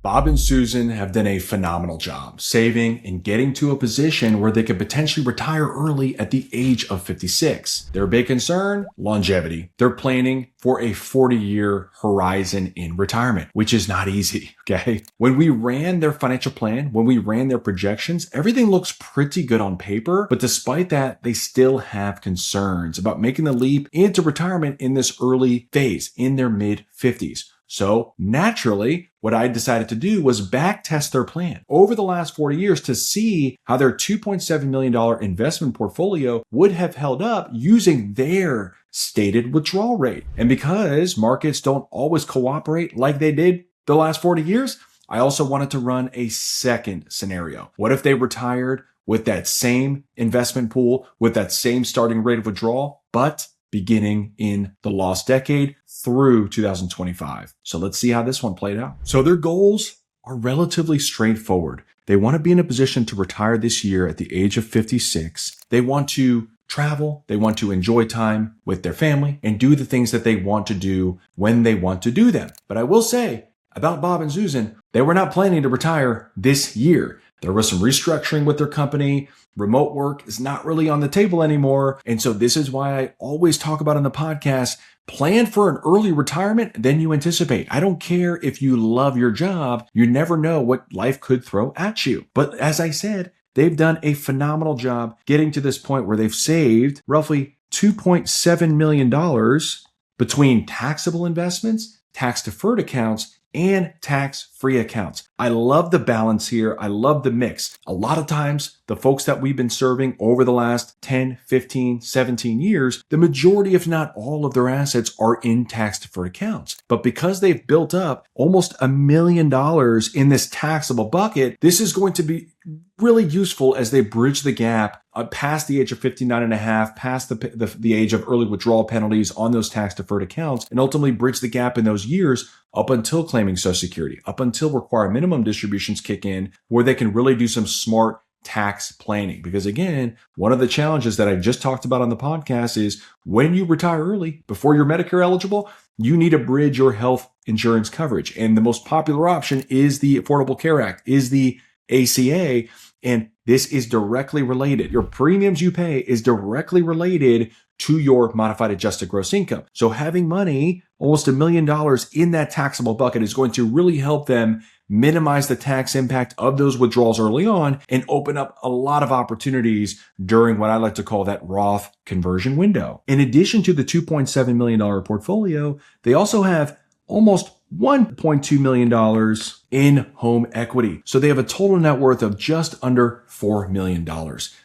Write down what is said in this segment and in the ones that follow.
Bob and Susan have done a phenomenal job saving and getting to a position where they could potentially retire early at the age of 56. Their big concern? Longevity. They're planning for a 40-year horizon in retirement, which is not easy, okay? When we ran their financial plan, when we ran their projections, everything looks pretty good on paper, but despite that, they still have concerns about making the leap into retirement in this early phase, in their mid-50s. So naturally, what I decided to do was backtest their plan over the last 40 years to see how their $2.7 million investment portfolio would have held up using their stated withdrawal rate. And because markets don't always cooperate like they did the last 40 years, I also wanted to run a second scenario. What if they retired with that same investment pool, with that same starting rate of withdrawal, but beginning in the lost decade through 2025. So let's see how this one played out. So their goals are relatively straightforward. They want to be in a position to retire this year at the age of 56. They want to travel. They want to enjoy time with their family and do the things that they want to do when they want to do them. But I will say about Bob and Susan, they were not planning to retire this year. There was some restructuring with their company. Remote work is not really on the table anymore. And so this is why I always talk about on the podcast, plan for an early retirement than you anticipate. I don't care if you love your job. You never know what life could throw at you. But as I said, they've done a phenomenal job getting to this point where they've saved roughly $2.7 million between taxable investments, tax-deferred accounts, and tax-free accounts. I love the balance here. I love the mix. A lot of times, the folks that we've been serving over the last 10, 15, 17 years, the majority, if not all of their assets are in tax-deferred accounts. But because they've built up almost $1 million in this taxable bucket, this is going to be really useful as they bridge the gap past the age of 59 and a half, past the age of early withdrawal penalties on those tax-deferred accounts, and ultimately bridge the gap in those years up until claiming Social Security, up until required minimum distributions kick in, where they can really do some smart tax planning. Because again, one of the challenges that I just talked about on the podcast is when you retire early, before you're Medicare eligible, you need to bridge your health insurance coverage. And the most popular option is the Affordable Care Act, is the ACA. And this is directly related. Your premiums you pay is directly related to your modified adjusted gross income. So having money, almost $1 million in that taxable bucket, is going to really help them minimize the tax impact of those withdrawals early on and open up a lot of opportunities during what I like to call that Roth conversion window. In addition to the $2.7 million portfolio, they also have almost $1.2 million in home equity. So they have a total net worth of just under $4 million.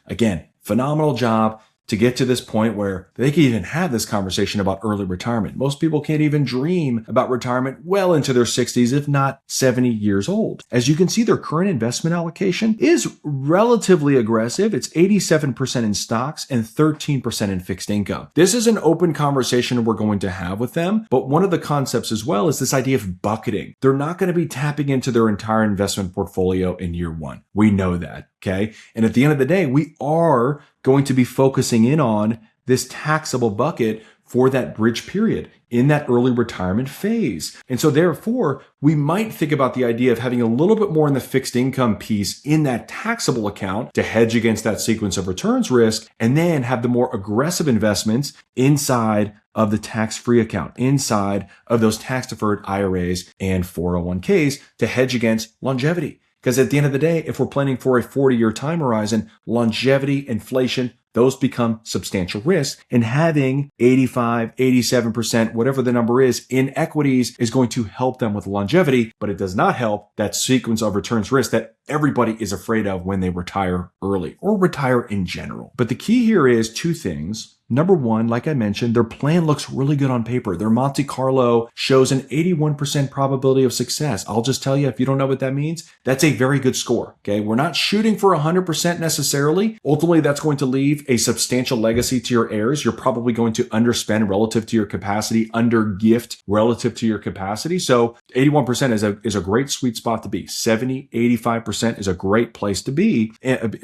Again, phenomenal job to get to this point where they can even have this conversation about early retirement. Most people can't even dream about retirement well into their 60s, if not 70 years old. As you can see, their current investment allocation is relatively aggressive. It's 87% in stocks and 13% in fixed income. This is an open conversation we're going to have with them, but one of the concepts as well is this idea of bucketing. They're not going to be tapping into their entire investment portfolio in year one. We know that, okay? And at the end of the day, we are going to be focusing in on this taxable bucket for that bridge period in that early retirement phase. And so therefore, we might think about the idea of having a little bit more in the fixed income piece in that taxable account to hedge against that sequence of returns risk, and then have the more aggressive investments inside of the tax-free account, inside of those tax-deferred IRAs and 401ks to hedge against longevity. Because at the end of the day, if we're planning for a 40-year time horizon, longevity, inflation, those become substantial risks. And having 85, 87%, whatever the number is, in equities is going to help them with longevity, but it does not help that sequence of returns risk that everybody is afraid of when they retire early or retire in general. But the key here is two things. Number one, like I mentioned, their plan looks really good on paper. Their Monte Carlo shows an 81% probability of success. I'll just tell you, if you don't know what that means, that's a very good score. Okay. We're not shooting for 100% necessarily. Ultimately, that's going to leave a substantial legacy to your heirs. You're probably going to underspend relative to your capacity, undergift relative to your capacity. So 81% is a great sweet spot to be. 70, 85% is a great place to be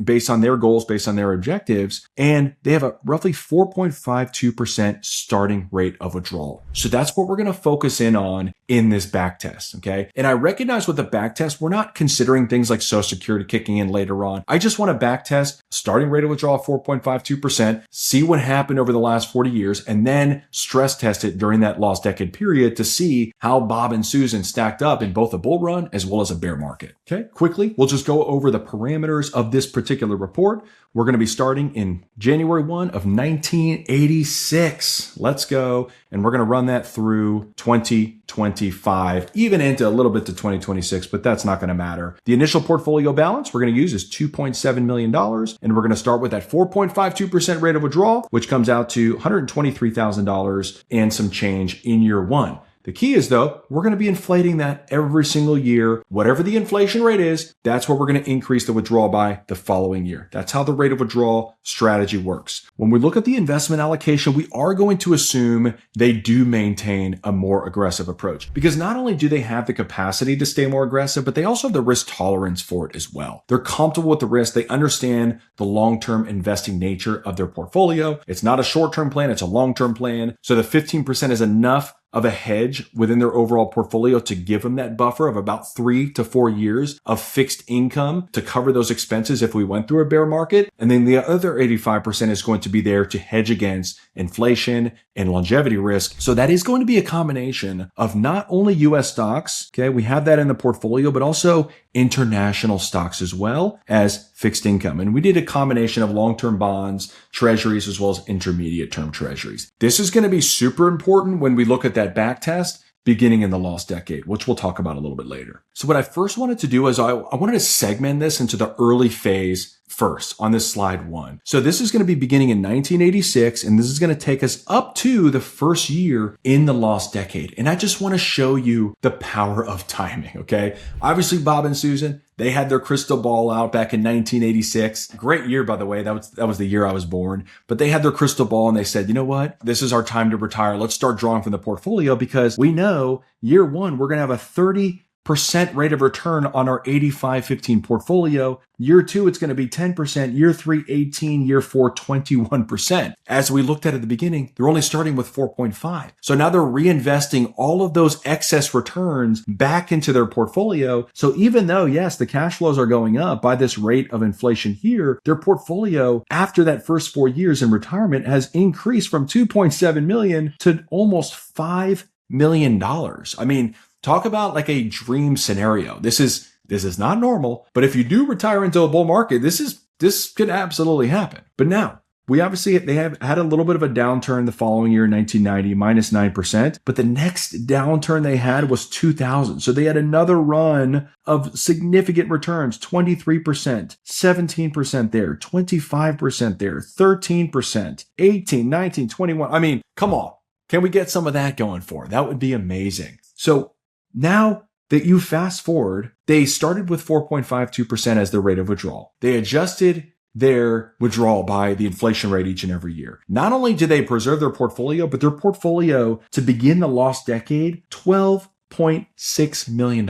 based on their goals, based on their objectives. And they have a roughly 4.52% starting rate of withdrawal. So that's what we're going to focus in on in this back test, okay? And I recognize with the back test, we're not considering things like Social Security kicking in later on. I just want to back test starting rate of withdrawal of 4.52%, see what happened over the last 40 years, and then stress test it during that lost decade period to see how Bob and Susan stacked up in both a bull run as well as a bear market. Okay, quickly, we'll just go over the parameters of this particular report. We're going to be starting in January 1 of 1986. Let's go. And we're going to run that through 2025, even into a little bit to 2026, but that's not going to matter. The initial portfolio balance we're going to use is $2.7 million. And we're going to start with that 4.52% rate of withdrawal, which comes out to $123,000 and some change in year one. The key is, though, we're going to be inflating that every single year. Whatever the inflation rate is, that's what we're going to increase the withdrawal by the following year. That's how the rate of withdrawal strategy works. When we look at the investment allocation, we are going to assume they do maintain a more aggressive approach, because not only do they have the capacity to stay more aggressive, but they also have the risk tolerance for it as well. They're comfortable with the risk. They understand the long-term investing nature of their portfolio. It's not a short-term plan. It's a long-term plan. So the 15% is enough of a hedge within their overall portfolio to give them that buffer of about 3 to 4 years of fixed income to cover those expenses if we went through a bear market. And then the other 85% is going to be there to hedge against inflation and longevity risk. So that is going to be a combination of not only US stocks, okay, we have that in the portfolio, but also international stocks as well as fixed income. And we did a combination of long-term bonds, treasuries, as well as intermediate-term treasuries. This is going to be super important when we look at that back test beginning in the lost decade, which we'll talk about a little bit later. So what I first wanted to do is I wanted to segment this into the early phase first on this slide 1. So this is going to be beginning in 1986, and this is going to take us up to the first year in the lost decade. And I just want to show you the power of timing, okay? Obviously, Bob and Susan, they had their crystal ball out back in 1986. Great year, by the way. That was the year I was born. But they had their crystal ball and they said, you know what? This is our time to retire. Let's start drawing from the portfolio, because we know year one, we're going to have a 30% rate of return on our 85-15 portfolio. Year two, it's going to be 10%. Year three, 18. Year four, 21%. As we looked at the beginning, they're only starting with 4.5. So now they're reinvesting all of those excess returns back into their portfolio. So even though, yes, the cash flows are going up by this rate of inflation here, their portfolio after that first 4 years in retirement has increased from 2.7 million to almost $5 million. I mean, talk about like a dream scenario. This is not normal, but if you do retire into a bull market, this could absolutely happen. But now, they have had a little bit of a downturn the following year, 1990, minus 9%. But the next downturn they had was 2000. So they had another run of significant returns, 23%, 17% there, 25% there, 13%, 18, 19, 21. I mean, come on. Can we get some of that going for? That would be amazing. So now that you fast forward, they started with 4.52% as their rate of withdrawal. They adjusted their withdrawal by the inflation rate each and every year. Not only did they preserve their portfolio, but their portfolio to begin the lost decade, $12.6 million.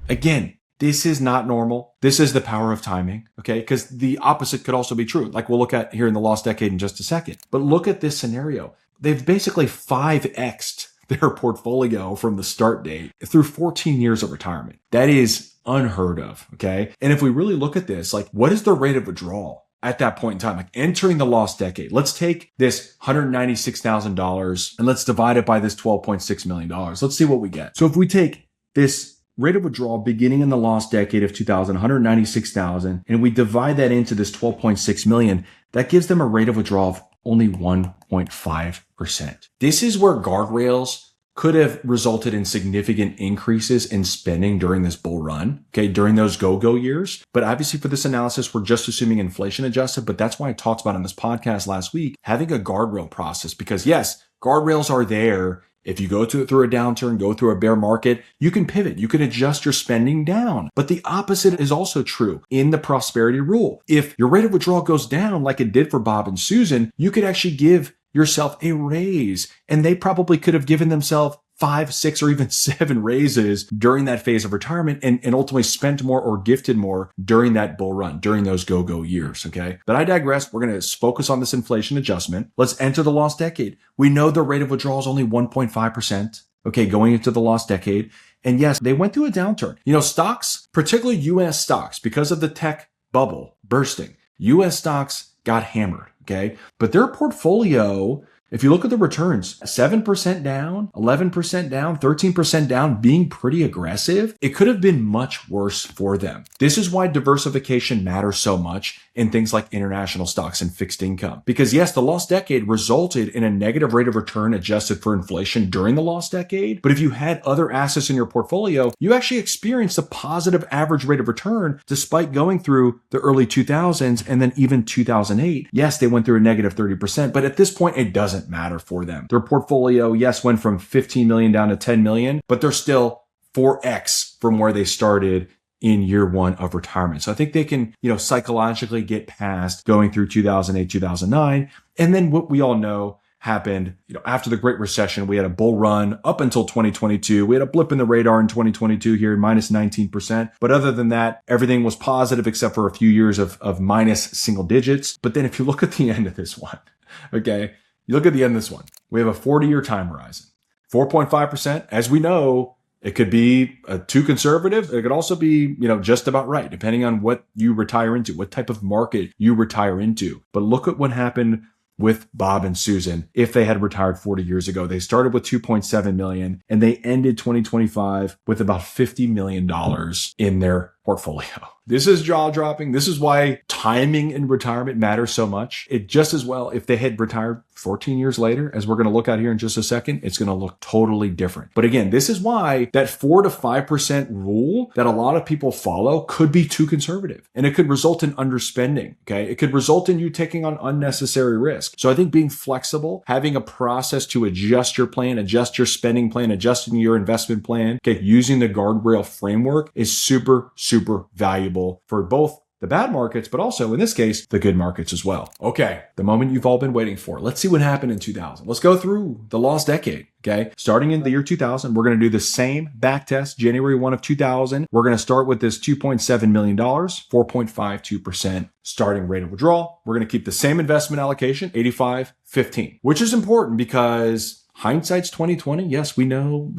Again, this is not normal. This is the power of timing, okay? Because the opposite could also be true, like we'll look at here in the lost decade in just a second. But look at this scenario. They've basically 5x'd their portfolio from the start date through 14 years of retirement. That is unheard of, okay? And if we really look at this, like what is the rate of withdrawal at that point in time? Like entering the lost decade, let's take this $196,000 and let's divide it by this $12.6 million. Let's see what we get. So if we take this rate of withdrawal beginning in the lost decade of 2000, $196,000, and we divide that into this $12.6 million, that gives them a rate of withdrawal of only 1.5%. This is where Guardrails could have resulted in significant increases in spending during this bull run, okay, during those go-go years. But obviously for this analysis, we're just assuming inflation adjusted, but that's why I talked about on this podcast last week, having a guardrail process, because yes, guardrails are there. If you go through a downturn, go through a bear market, you can pivot. You can adjust your spending down. But the opposite is also true in the prosperity rule. If your rate of withdrawal goes down like it did for Bob and Susan, you could actually give yourself a raise. And they probably could have given themselves 5, 6, or even 7 raises during that phase of retirement and ultimately spent more or gifted more during that bull run, during those go-go years, okay? But I digress. We're going to focus on this inflation adjustment. Let's enter the lost decade. We know the rate of withdrawal is only 1.5%. okay, going into the lost decade. And yes, they went through a downturn. Stocks, particularly US stocks, because of the tech bubble bursting, US stocks got hammered, okay? But their portfolio, if you look at the returns, 7% down, 11% down, 13% down, being pretty aggressive, it could have been much worse for them. This is why diversification matters so much in things like international stocks and fixed income. Because yes, the lost decade resulted in a negative rate of return adjusted for inflation during the lost decade. But if you had other assets in your portfolio, you actually experienced a positive average rate of return despite going through the early 2000s and then even 2008. Yes, they went through a negative 30%, but at this point, it doesn't matter for them. Their portfolio, yes, went from 15 million down to 10 million, but they're still 4x from where they started in year one of retirement. So I think they can, psychologically get past going through 2008, 2009. And then what we all know happened, after the Great Recession, we had a bull run up until 2022. We had a blip in the radar in 2022 here, minus 19%. But other than that, everything was positive except for a few years of minus single digits. But then if you look at the end of this one, okay, you look at the end of this one, we have a 40-year time horizon, 4.5%. As we know, it could be too conservative. It could also be, just about right, depending on what you retire into, what type of market you retire into. But look at what happened with Bob and Susan. If they had retired 40 years ago, they started with 2.7 million and they ended 2025 with about $50 million in their portfolio. This is jaw dropping. This is why timing in retirement matters so much. It just as well, if they had retired 14 years later, as we're going to look at here in just a second, it's going to look totally different. But again, this is why that 4 to 5% rule that a lot of people follow could be too conservative and it could result in underspending. Okay. It could result in you taking on unnecessary risk. So I think being flexible, having a process to adjust your plan, adjust your spending plan, adjusting your investment plan, okay, using the guardrail framework is super, super valuable for both the bad markets, but also in this case, the good markets as well. Okay, the moment you've all been waiting for. Let's see what happened in 2000. Let's go through the lost decade. Okay, starting in the year 2000, we're going to do the same back test, January 1 of 2000. We're going to start with this $2.7 million, 4.52% starting rate of withdrawal. We're going to keep the same investment allocation, 85-15, which is important because hindsight's 2020. Yes, we know,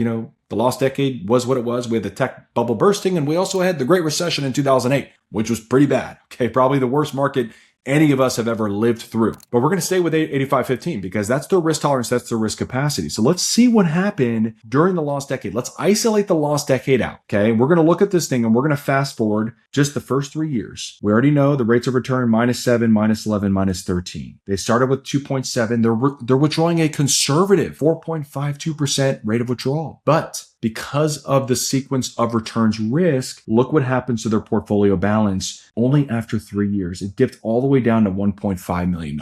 the lost decade was what it was. We had the tech bubble bursting and we also had the Great Recession in 2008, which was pretty bad. Okay, probably the worst market any of us have ever lived through. But we're going to stay with 85-15 because that's their risk tolerance, that's their risk capacity. So let's see what happened during the lost decade. Let's isolate the lost decade out. Okay, we're going to look at this thing and we're going to fast forward just the first 3 years. We already know the rates of return -7, -11, -13. They started with 2.7. They're withdrawing a conservative 4.52% rate of withdrawal. But because of the sequence of returns risk, look what happens to their portfolio balance only after 3 years. It dipped all the way down to $1.5 million.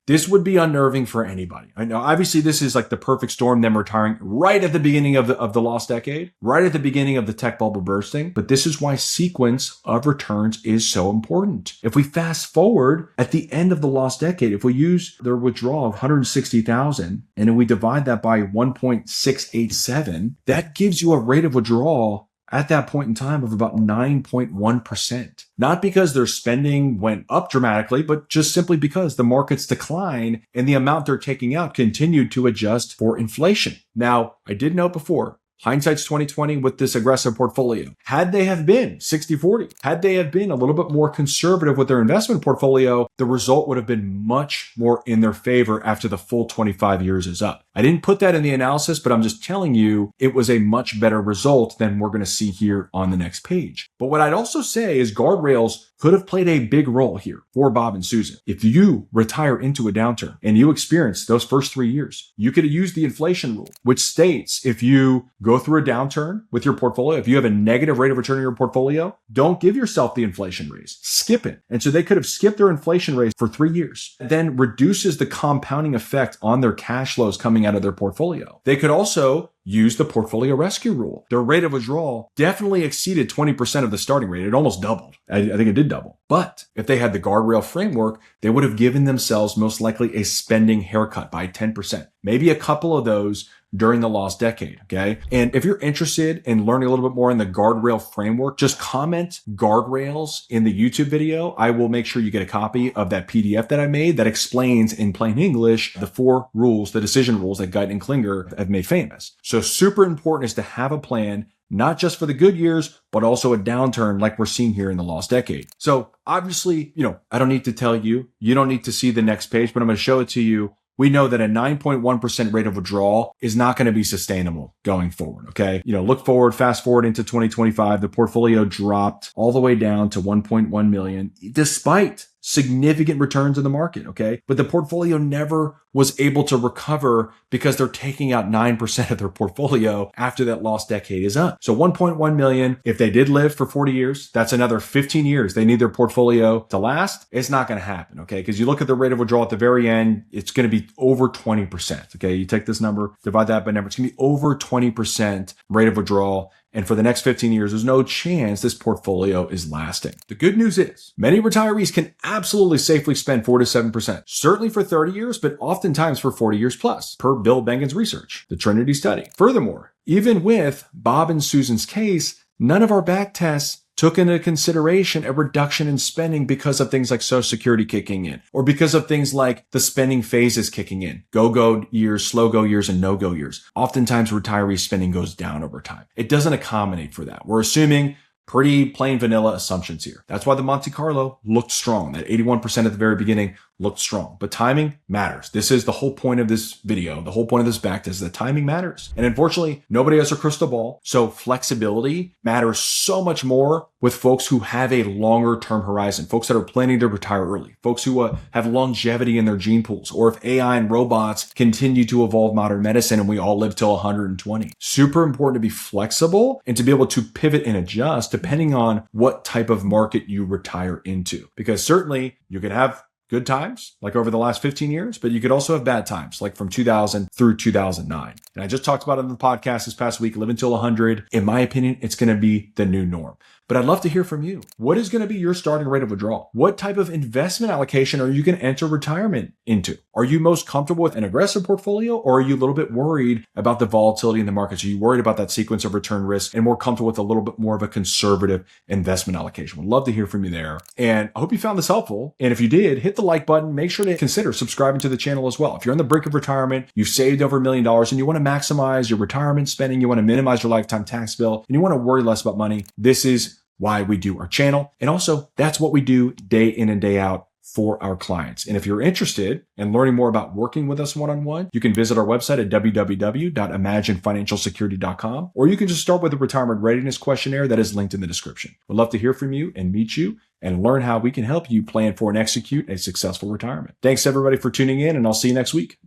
This would be unnerving for anybody. I know, obviously, this is like the perfect storm, them retiring right at the beginning of the lost decade, right at the beginning of the tech bubble bursting. But this is why sequence of returns is so important. If we fast forward at the end of the lost decade, if we use their withdrawal of 160,000 and then we divide that by 1.687, that gives you a rate of withdrawal at that point in time of about 9.1%. Not because their spending went up dramatically, but just simply because the markets decline and the amount they're taking out continued to adjust for inflation. Now, I did note before, hindsight's 2020 with this aggressive portfolio. Had they have been 60-40, had they have been a little bit more conservative with their investment portfolio, the result would have been much more in their favor after the full 25 years is up. I didn't put that in the analysis, but I'm just telling you it was a much better result than we're going to see here on the next page. But what I'd also say is guardrails could have played a big role here for Bob and Susan. If you retire into a downturn and you experience those first 3 years, you could have used the inflation rule, which states if you go through a downturn with your portfolio, if you have a negative rate of return in your portfolio, don't give yourself the inflation raise. Skip it. And so they could have skipped their inflation raise for 3 years, then reduces the compounding effect on their cash flows coming out of their portfolio. They could also use the portfolio rescue rule. Their rate of withdrawal definitely exceeded 20% of the starting rate. It almost doubled. I think it did double. But if they had the guardrail framework, they would have given themselves most likely a spending haircut by 10%. Maybe a couple of those during the lost decade. Okay. And if you're interested in learning a little bit more in the guardrail framework, just comment guardrails in the YouTube video. I will make sure you get a copy of that PDF that I made that explains in plain English the 4 rules, the decision rules that Guyton and Klinger have made famous. So super important is to have a plan, not just for the good years, but also a downturn like we're seeing here in the lost decade. So obviously, I don't need to tell you, you don't need to see the next page, but I'm going to show it to you. We know that a 9.1% rate of withdrawal is not going to be sustainable going forward. Okay. Look forward, fast forward into 2025, the portfolio dropped all the way down to 1.1 million, despite significant returns in the market. Okay. But the portfolio never was able to recover because they're taking out 9% of their portfolio after that lost decade is up. So 1.1 million, if they did live for 40 years, that's another 15 years. They need their portfolio to last. It's not going to happen. Okay. Because you look at the rate of withdrawal at the very end, it's going to be over 20%. Okay. You take this number, divide that by number, it's going to be over 20% rate of withdrawal. And for the next 15 years, there's no chance this portfolio is lasting. The good news is many retirees can absolutely safely spend 4 to 7%, certainly for 30 years, but oftentimes for 40 years plus, per Bill Bengen's research, the Trinity study. Furthermore, even with Bob and Susan's case, none of our back tests took into consideration a reduction in spending because of things like Social Security kicking in, or because of things like the spending phases kicking in, go-go years, slow-go years, and no-go years. Oftentimes, retiree spending goes down over time. It doesn't accommodate for that. We're assuming pretty plain vanilla assumptions here. That's why the Monte Carlo looked strong. That 81% at the very beginning looked strong. But timing matters. This is the whole point of this video. The whole point of this backtest is that timing matters. And unfortunately, nobody has a crystal ball. So flexibility matters so much more with folks who have a longer term horizon, folks that are planning to retire early, folks who have longevity in their gene pools, or if AI and robots continue to evolve modern medicine and we all live till 120. Super important to be flexible and to be able to pivot and adjust depending on what type of market you retire into. Because certainly you can have good times, like over the last 15 years, but you could also have bad times, like from 2000 through 2009. And I just talked about it in the podcast this past week, live until 100. In my opinion, it's going to be the new norm. But I'd love to hear from you. What is going to be your starting rate of withdrawal? What type of investment allocation are you going to enter retirement into? Are you most comfortable with an aggressive portfolio, or are you a little bit worried about the volatility in the markets? Are you worried about that sequence of return risk and more comfortable with a little bit more of a conservative investment allocation? Would love to hear from you there. And I hope you found this helpful. And if you did, hit the like button. Make sure to consider subscribing to the channel as well. If you're on the brink of retirement, you've saved over $1 million and you want to maximize your retirement spending, you want to minimize your lifetime tax bill, and you want to worry less about money, this is why we do our channel. And also, that's what we do day in and day out for our clients. And if you're interested in learning more about working with us one-on-one, you can visit our website at www.imaginefinancialsecurity.com, or you can just start with the retirement readiness questionnaire that is linked in the description. We'd love to hear from you and meet you and learn how we can help you plan for and execute a successful retirement. Thanks everybody for tuning in, and I'll see you next week.